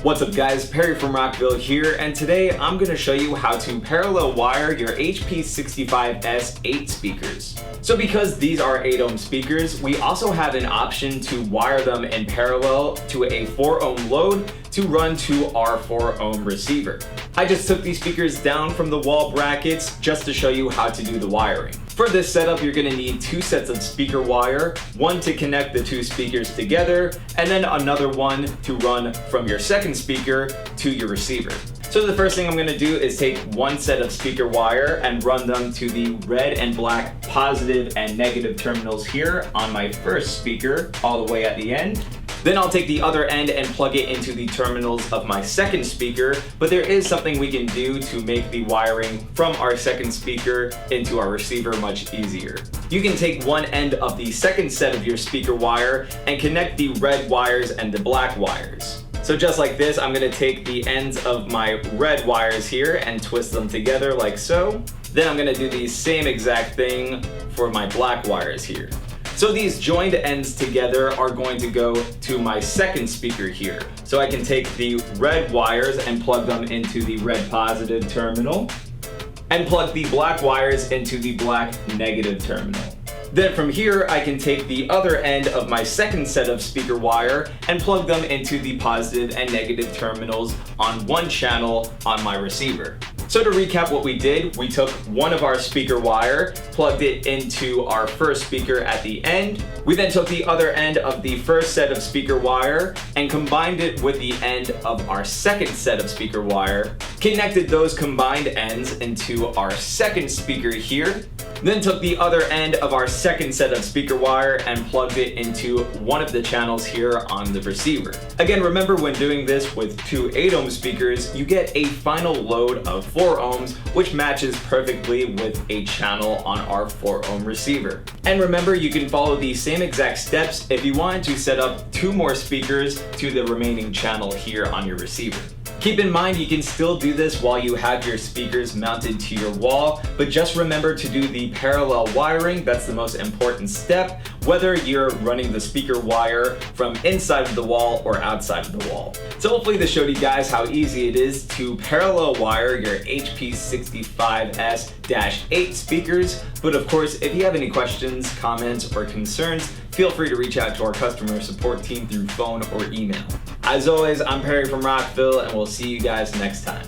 What's up guys, Perry from Rockville here, and today I'm going to show you how to parallel wire your HP65S-8 speakers. So because these are 8 ohm speakers, we also have an option to wire them in parallel to a 4 ohm load to run to our 4 ohm receiver. I just took these speakers down from the wall brackets just to show you how to do the wiring. For this setup, you're going to need 2 sets of speaker wire, one to connect the 2 speakers together, and then another one to run from your second speaker to your receiver. So the first thing I'm going to do is take 1 set of speaker wire and run them to the red and black positive and negative terminals here on my first speaker all the way at the end. Then I'll take the other end and plug it into the terminals of my second speaker, but there is something we can do to make the wiring from our second speaker into our receiver much easier. You can take one end of the second set of your speaker wire and connect the red wires and the black wires. So just like this, I'm going to take the ends of my red wires here and twist them together like so. Then I'm going to do the same exact thing for my black wires here. So these joined ends together are going to go to my second speaker here. So I can take the red wires and plug them into the red positive terminal and plug the black wires into the black negative terminal. Then from here, I can take the other end of my second set of speaker wire and plug them into the positive and negative terminals on one channel on my receiver. So to recap what we did, we took one of our speaker wire, plugged it into our first speaker at the end. We then took the other end of the first set of speaker wire and combined it with the end of our second set of speaker wire, connected those combined ends into our second speaker here, then took the other end of our second set of speaker wire and plugged it into one of the channels here on the receiver. Again, remember when doing this with 2 8 ohm speakers, you get a final load of 4 ohms, which matches perfectly with a channel on our 4 ohm receiver. And remember, you can follow the same exact steps if you wanted to set up 2 more speakers to the remaining channel here on your receiver. Keep in mind, you can still do this while you have your speakers mounted to your wall, but just remember to do the parallel wiring. That's the most important step, whether you're running the speaker wire from inside of the wall or outside of the wall. So hopefully this showed you guys how easy it is to parallel wire your HP65S-8 speakers. But of course, if you have any questions, comments, or concerns, feel free to reach out to our customer support team through phone or email. As always, I'm Perry from Rockville, and we'll see you guys next time.